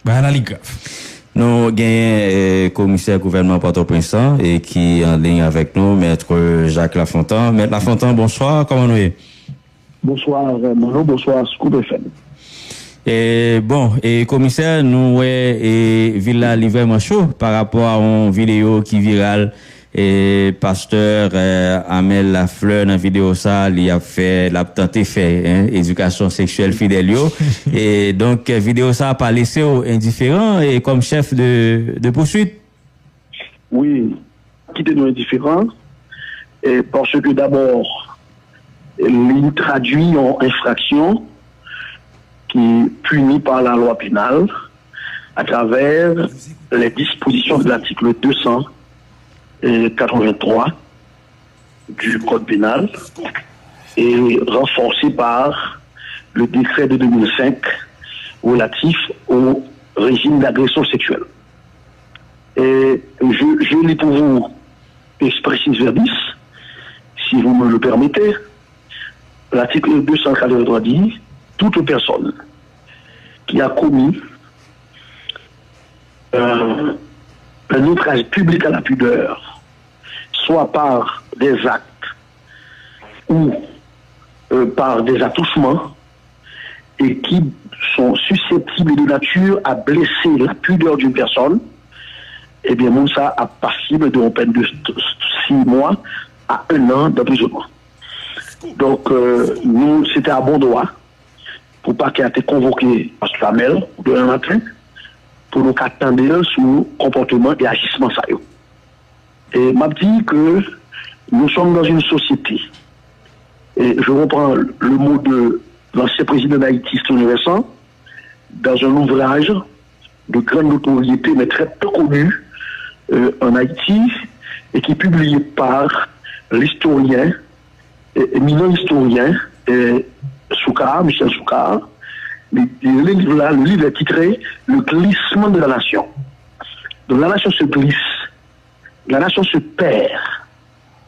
Bah, la Ligue. Nous gagnons commissaire gouvernement Port-au-Prince et qui est en ligne avec nous, maître Jacques Lafontaine. Maître Lafontaine, bonsoir, comment nous est? Bonsoir, Mano, bonsoir, Scoop FM. Et bon, et commissaire, nous et Villa livrement chaud par rapport à une vidéo qui virale et pasteur Amel Lafleur dans vidéo ça, il a fait l'a tenté faire éducation sexuelle fidèle et donc vidéo ça a pas laissé indifférent et comme chef de poursuite. Oui, quitter nous indifférents et parce que d'abord il traduit en infraction qui est punie par la loi pénale à travers les dispositions de l'article 283 du Code pénal et renforcé par le décret de 2005 relatif au régime d'agression sexuelle. Et je lis pour vous expressis verbis, si vous me le permettez. L'article 283 dit toute personne qui a commis un outrage public à la pudeur, soit par des actes ou par des attouchements, et qui sont susceptibles de nature à blesser la pudeur d'une personne, eh bien, ça a passible de peine de 6 mois à 1 an d'emprisonnement. Donc, nous, c'était à bon droit, pour pas qu'il ait été convoqué par Amel demain matin, pour nous attendre sur le comportement et agissement ça. Et m'a dit que nous sommes dans une société, et je reprends le mot de l'ancien président d'Haïti, Tony Vincent, dans un ouvrage de grande notoriété, mais très peu connu en Haïti, et qui est publié par l'historien, éminent historien, Soukar, Michel Soukar. Le livre est titré Le glissement de la nation. Donc la nation se glisse, la nation se perd,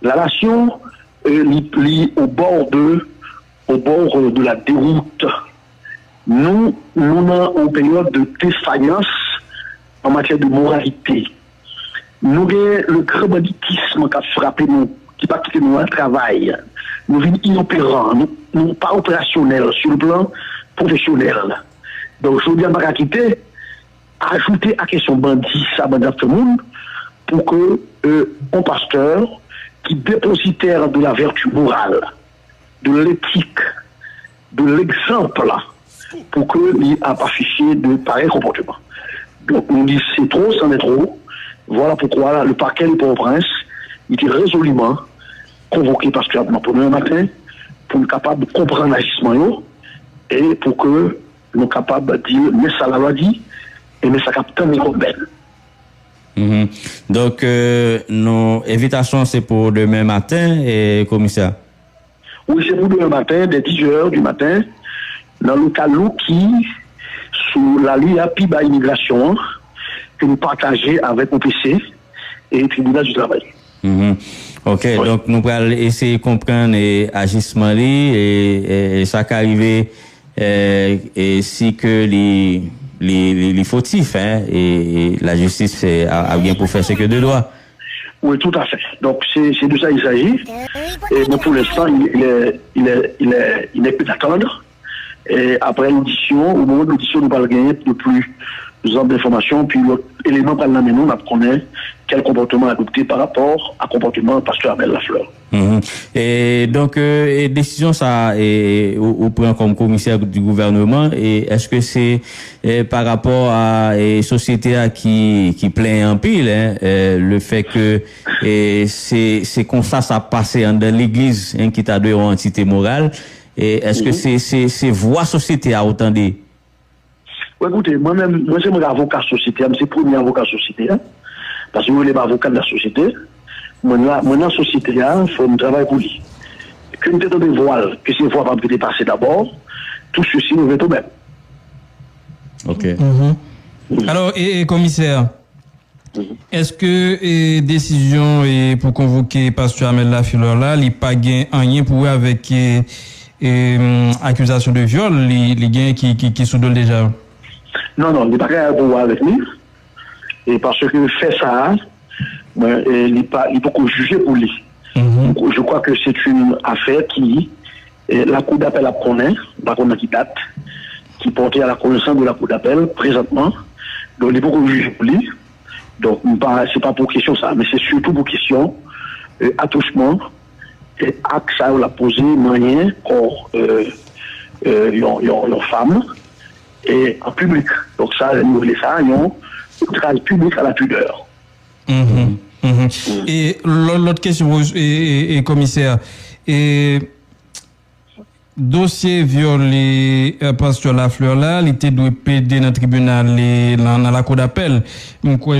la nation est au bord de la déroute. Nous sommes en période de défaillance en matière de moralité. Nous avons le grand banditisme qui a frappé nous, qui n'a pas quitté nous un travail. Nous sommes inopérants, nous ne sommes pas opérationnels sur le plan professionnel. Donc, je veux dire, pas quitter, ajouter à la question bandit, ça, bandit tout le monde, pour que un pasteur qui dépositaire de la vertu morale, de l'éthique, de l'exemple, pour qu'il n'y a pas fiché de pareil comportement. Donc, on dit c'est trop, c'en est trop. Voilà pourquoi le parquet de Port-au-Prince, il était résolument convoqué particulièrement pour le matin, pour être capable de comprendre l'agissement et pour que nous soyons capables de dire, mais ça l'a dit, et mais ça capte mes rebelles. Donc, nos invitations, c'est pour demain matin, et commissaire? Oui, c'est pour demain matin, dès 10h du matin, dans le cas qui, sous la LIA PIBA Immigration, que nous partageons avec OPC et le tribunal du travail. Ok, oui. Donc nous allons essayer de comprendre l'agissement et ça qui arrive et si que les fautifs et la justice a bien pour faire ce que de droit. Oui, tout à fait. Donc c'est de ça qu'il s'agit. Et bon, pour l'instant, il n'est plus d'attendre. Et après l'audition, au moment de l'audition, nous allons gagner de plus d'informations, puis l'autre élément par la nous apprenons quel comportement adopter par rapport à comportement pasteur Amel Lafleur. Et donc, décision ça, au point comme commissaire du gouvernement, et est-ce que c'est par rapport à société qui plaint en pile, le fait que c'est comme ça passé dans l'église qui t'a donné une entité morale, et est-ce que c'est voix société à autant de... Oui, écoutez, moi-même, c'est mon avocat société, c'est le premier avocat société, parce que je ne suis pas avocat de la société. Moi, dans la société, il faut un travail pour lui. Que nous avons des voiles, que ces voiles vont être dépassées d'abord, tout ceci nous fait tout même. Ok. Alors, commissaire, est-ce que décision pour convoquer pasteur Amel Lafleur là, il n'y a pas rien pour avec accusation de viol, les gains qui sous déjà. Non, il n'est pas capable de voir avec nous. Et parce que fait ça, il n'est pas jugé pour lui. Donc, je crois que c'est une affaire qui, la Cour d'appel a connaît, par contre qui date, qui portait à la connaissance de la Cour d'appel présentement. Donc, il n'est pas jugé pour lui. Donc, c'est pas pour question ça, mais c'est surtout pour question attouchement et acte ça on l'a posé moyen pour une femme et en public. Donc ça, nous voulons ça, un outrage public à la pudeur. Et l'autre question, et commissaire, et dossier violé pasteur Lafleur là, il était dû plaider dans le tribunal dans la cour d'appel.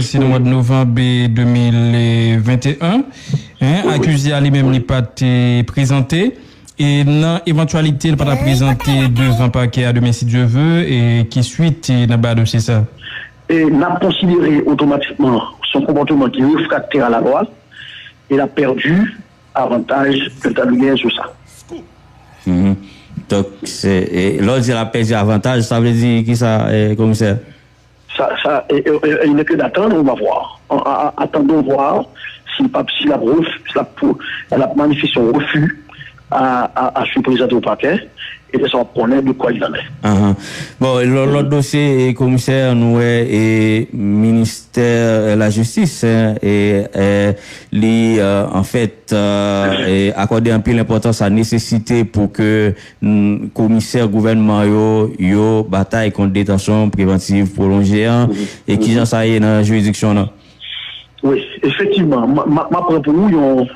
C'est le mois de novembre 2021. Accusé à lui-même n'est pas présenté. Et dans éventualité, il pas présenté devant parquet à demain si Dieu veut. Et qui suite dans bas dossier ça? Et n'a considéré automatiquement son comportement qui est réfractaire à la loi. Il a perdu avantage que tu as gagné sur ça. Donc, l'autre, il a perdu avantage, ça veut dire qui ça, commissaire? Il n'est que d'attendre, on va voir. Attendons voir si elle a manifesté son refus à se présenter au parquet et de s'en connaître de quoi il en est. Bon, l'autre dossier, commissaire, nous est ministère de la Justice en fait accorder un peu l'importance à la nécessité pour que commissaire gouvernement yo bataille contre détention préventive prolongée et qui j'en sais dans la juridiction là. Oui, effectivement, ma propre nous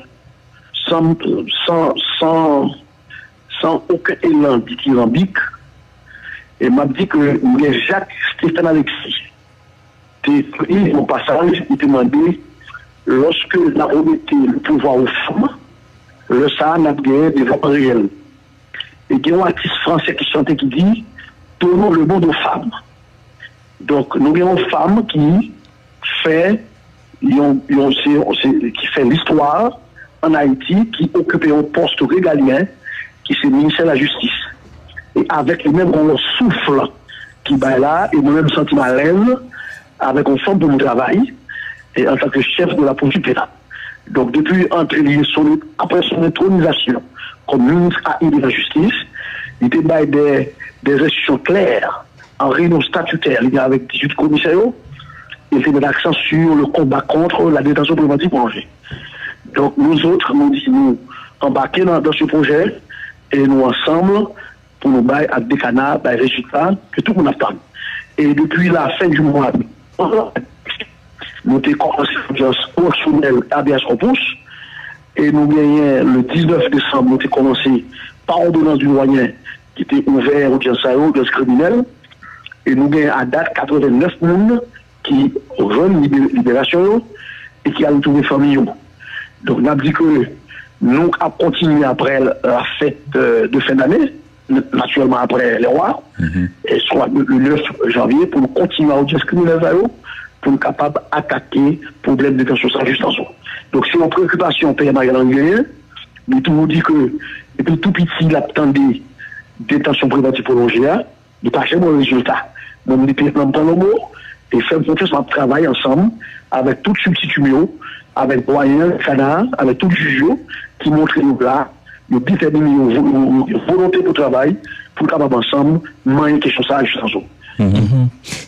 sans aucun élan dithyrambique, et m'a dit que Jacques Stéphane Alexis, au passage, il demandait, lorsque la remettait le pouvoir aux femmes, le ça n'a gagné des voix réelles. Et il y a un artiste français qui chantait qui dit, donnons le monde aux femmes. Donc, nous avons une femme qui fait l'histoire en Haïti, qui occupait un poste régalien, qui c'est le ministère de la Justice. Et avec le même souffle qui va là, et moi-même senti à l'aise avec une forme de mon travail, et en tant que chef de la police pénale. Donc depuis après son intronisation comme ministre de la Justice, il était des instructions claires en réunion statutaire avec 18 commissaires. Il était mis l'accent sur le combat contre la détention préventive prolongée. Donc nous autres, nous embarquer dans ce projet et nous ensemble pour nous bailler à des canards, des résultats que tout le monde attend. Et depuis la fin du mois, nous avons commencé l'audience correctionnelle habeas corpus et nous gagnons le 19 décembre, nous avons commencé par ordonnance du doyen qui était ouvert audience criminelle et nous gagnons à date 89 personnes qui rejoignent libération et qui ont trouvé famille. Donc, on a dit que nous avons continué après la fête de fin d'année, naturellement après les rois, et soit le 9 janvier, pour nous continuer à audience criminelle pour nous capables d'attaquer le problème de détention sans juste en soi. Donc, c'est une préoccupation pour les Magalangéens, mais tout le monde dit que, depuis tout petit, il attendait détention préventive prolongée, il n'y a pas de bon résultat. Donc, nous avons le mot et faire confiance en travail ensemble avec tout substitut, avec doyen, canard, avec tout juge qui montre nous là, nous déterminer une volonté pour travail, pour capable ensemble, manier question ça juste en soi.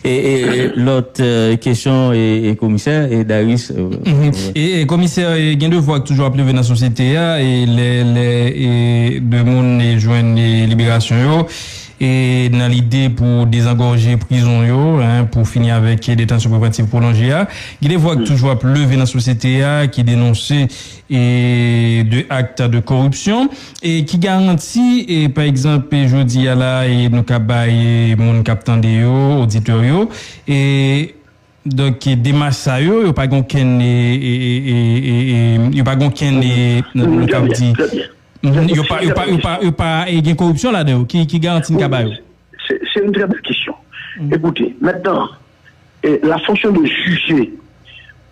Et l'autre question est commissaire et Darius. Et commissaire, il y a deux voix qui toujours appelées dans la société et les deux monde joignent les libérations et dans l'idée pour désengorger prison pour finir avec les détentions préventives prolongées. Il y a des voix qui toujours appelées dans la société qui dénoncent de actes de corruption et qui garantit et par exemple je dis là et nous cabaye mon capitaine de auditeur et donc des massa yo pas gonken pas gonken nous cap dit il pas une corruption là-dedans qui garantit une cabaye. C'est une très belle question. Écoutez, maintenant la fonction de juger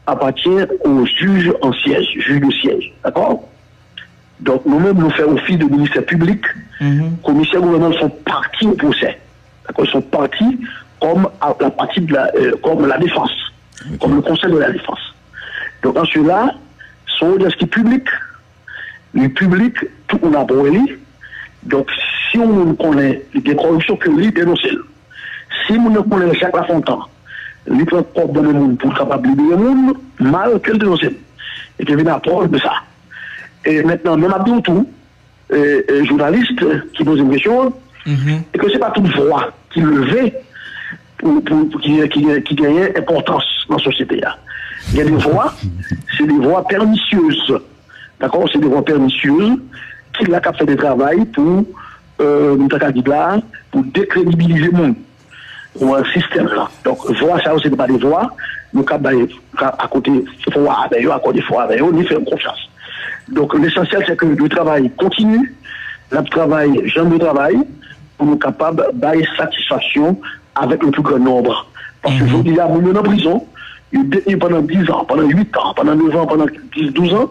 appartient au juge en siège, juge de siège, d'accord? Donc, nous-mêmes, nous faisons office de ministère public. Commissaires gouvernementaux sont partis au procès. D'accord, ils sont partis comme la partie de comme la défense, comme le conseil de la défense. Donc, en cela, sont des qui publics. Le public, tout on a brûlé. Donc, si on connaît des corruptions que lui dénonce, si on connaît Jacques Lafontaine, lui prend propre dans le monde pour capable de libérer le monde, mal que le dénonce. Et qui vient à preuve de ça. Et maintenant, même à tout, journaliste qui pose une question, et que ce n'est pas toute voix qui levait qui gagnait importance dans la société. Il y a des voix, c'est des voix pernicieuses. D'accord? C'est des voix pernicieuses qui la fait des travail pour décrédibiliser le monde. Ou un système là. Donc, voix, ça, ce n'est pas des voix. Nous avons à côté voix avec eux, à côté voix avec eux, nous faisons confiance. Donc, l'essentiel, c'est que le travail continue. Le travail, j'aime le travail, pour nous capables d'avoir satisfaction avec le plus grand nombre. Parce que je vous dis, là, nous sommes en prison, il détenu pendant 10 ans, pendant 8 ans, pendant 9 ans, pendant 10, 12 ans.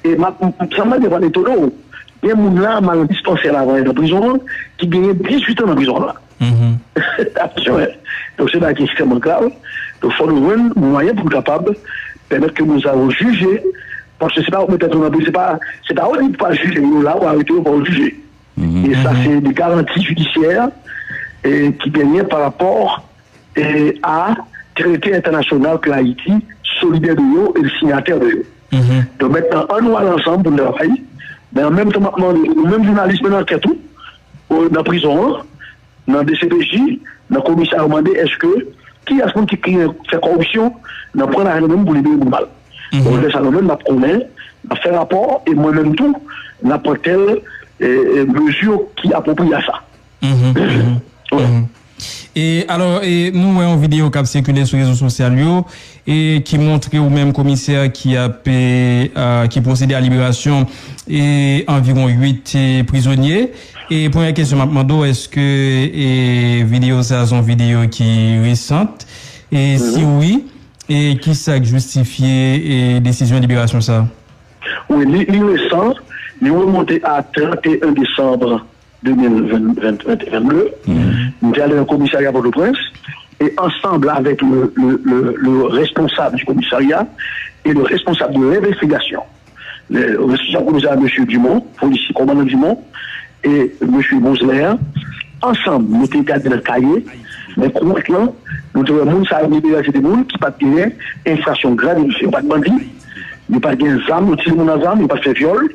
Et ça m'a devant étonnant. Il y a des gens là, mal dispensé là, dans la prison, qui gagnent 18 ans dans la prison là. Attention, donc c'est là qui est extrêmement grave. Donc il faut nous donner un moyen pour être capable de permettre que nous avons jugé. Parce que c'est pas peut-être c'est pas on pas juger nous là ou arrêter pour juger. Et ça c'est des garanties judiciaires qui gagnent par rapport à traité international que Haïti solidaire de eux et le signataire de eux. Donc maintenant on nous ensemble pour travailler, mais en même temps nous même journalistes maintenant qui tout dans la prison, dans le DCPJ, dans le commissaire demandé est-ce que qui a ce monde qui fait corruption dans prendre la même pour libérer le mal. On laisse à nous-mêmes, on connaît, on fait rapport, et moi-même tout, on prend telle mesure qui approprie à ça. Et alors, nous voyons une vidéo qui a circulé sur les réseaux sociaux et qui montre au même commissaire qui procédait à la libération et environ 8 prisonniers. Et première question, Mapmando, est-ce que vidéo ça sont vidéo qui est récente? Et si oui, et qui ça justifié et décision de libération ça? Oui, les récents, ils remonté à 31 décembre 2022. Nous sommes allés au commissariat Port-au-Prince et ensemble avec le responsable du commissariat et le responsable de l'investigation, le responsable commissariat M. Dumont, policier commandant Dumont, et M. Mosler, ensemble, nous avons gardé le cahier, mais concrètement, nous avons des gens qui libéré des gens qui n'ont pas de infraction grave, ils n'ont pas de bandits, ils n'ont pas de armes, ils n'ont pas de armes, ils n'ont pas de viol,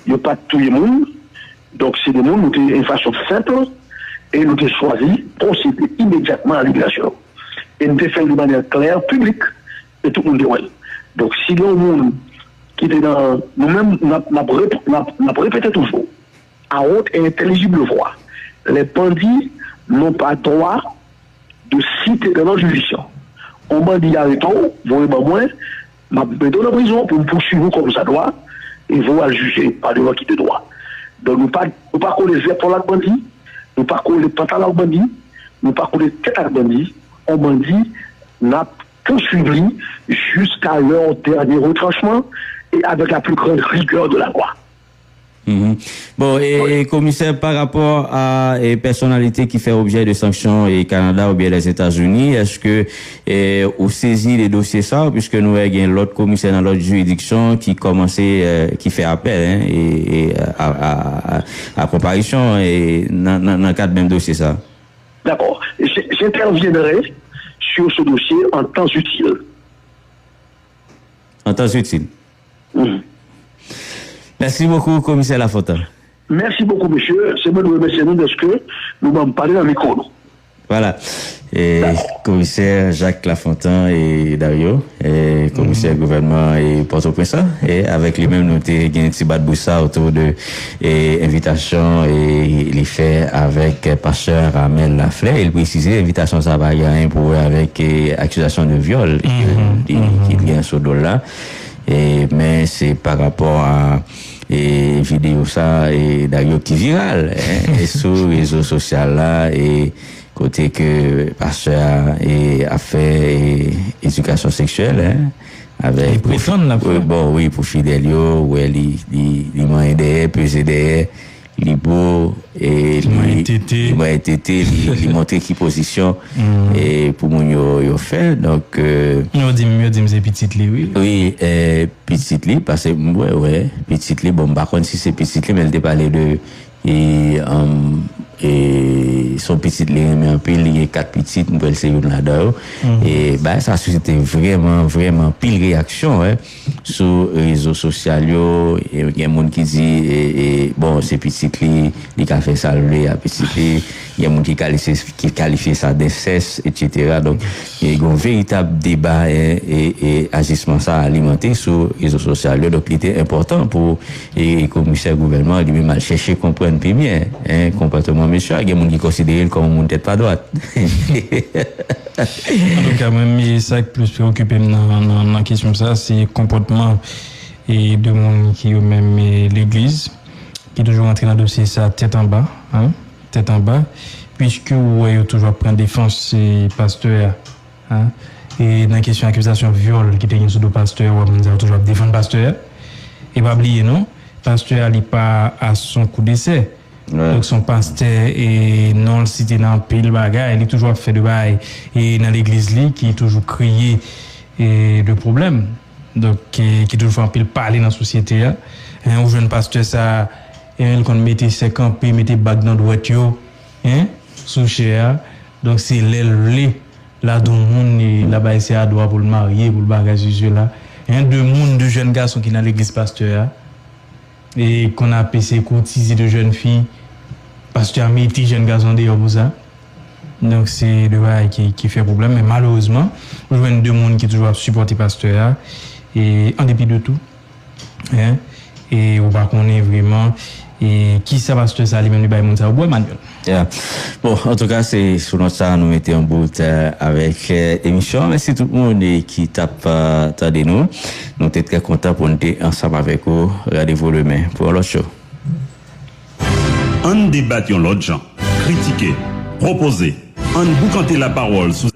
ils n'ont pas de tout le monde. Donc, c'est des gens qui ont une infraction simple et nous avons choisi de procéder immédiatement à la libération. Et nous avons fait de manière claire, publique, et tout le monde dit. Donc, si il y a un monde qui était dans. Nous-mêmes, nous avons répété toujours, à haute et intelligible voix, les bandits n'ont pas droit de citer dans notre juridiction. On bandit arrêtons, vous voyez moi, je vais dans la prison pour me poursuivre comme ça doit, et vous allez juger par le qui de droit. Donc, nous ne pas coller les épaules à bandit, nous ne pas coller les pantalons à bandit, nous ne pas coller les têtes à bandit. On bandit n'a poursuivi jusqu'à leur dernier retranchement et avec la plus grande rigueur de la loi. Bon, et commissaire, par rapport à une personnalité qui fait objet de sanctions au Canada ou bien les États-Unis, est-ce que vous saisissez les dossiers ça, puisque nous avons l'autre commissaire dans l'autre juridiction qui qui fait appel à comparution et dans le cadre même dossier ça? D'accord. J'interviendrai sur ce dossier en temps utile. En temps utile. Merci beaucoup, commissaire Lafontaine. Merci beaucoup, monsieur. C'est moi de remercier nous de ce que nous m'avons parlé dans le micro. Voilà. Et commissaire Jacques Lafontaine et Dario, et commissaire gouvernement et Port-au-Prince, et avec les mêmes notés, il y a un petit bas de boussa autour de invitation et les faits avec pasteur Amel Lafleur. Il précisait l'invitation ça va y a pour avec accusation de viol qui vient sur le là. Mais c'est par rapport à vidéo ça et d'ailleurs qui viral et sur les réseaux sociaux là et côté que pasteur a fait éducation sexuelle avec pour Fidelio, ouais, il m'a aidé, peser derrière, il beau et il m'a été il montrer qui position et pour mon yo fait donc on dit c'est petite li oui petite li parce que ouais petite li bon par contre si c'est petite li mais elle te parler de et son petit mais un peu il y a 4 petites nous c'est une là-dedans et bah ça suscité vraiment pile réaction sur les réseaux sociaux et il y a monde qui dit et bon c'est petit il a fait ça lui à petit il y a monde qui qualifie ça d'inceste etc. donc il y a un véritable débat et agissement ça alimenté sur les réseaux sociaux donc il était important pour les commissaires gouvernement lui-même à chercher comprendre plus bien comportement monsieur il y a monde qui considère comme une tête pas droite. Donc quand même ça qui plus préoccupé dans la question ça c'est comportement et de monde qui même l'église qui toujours entré dans le dossier ça tête en bas puisque ouais toujours prendre défense c'est pasteur et dans la question accusation viol qui était sur le pasteur on toujours défendre pasteur et pas oublier non pasteur il pas à son coup d'essai. Donc son pasteur et non le cité dans pile bagaille il est toujours fait de bail et dans l'église qui toujours crié et le problème donc qui toujours fait pile parler dans la société un jeune pasteur ça il qu'on mettait ses campé mettait bague dans droite yo sous cher donc c'est l'aile là dont monde là bas c'est à droit pour le marier pour le bagage là deux jeunes garçons qui dans l'église pasteur et qu'on a appelé courtiser de jeunes filles parce que mis des jeunes garçons d'ailleurs pour ça donc c'est le bail qui fait problème mais malheureusement je vois deux monde qui toujours supporter pasteur et en dépit de tout et on va connaître vraiment et qui ça pasteur ça lui-même bail monde ça bon Manuel. Bon, en tout cas, c'est sur notre ça, nous mettons en bout avec l'émission. Merci tout le monde qui tape de nous. Nous sommes très contents pour nous être ensemble avec vous. Rendez-vous demain pour l'autre show. En débattant l'autre gens, critiquer, proposer, en boucanter la parole sous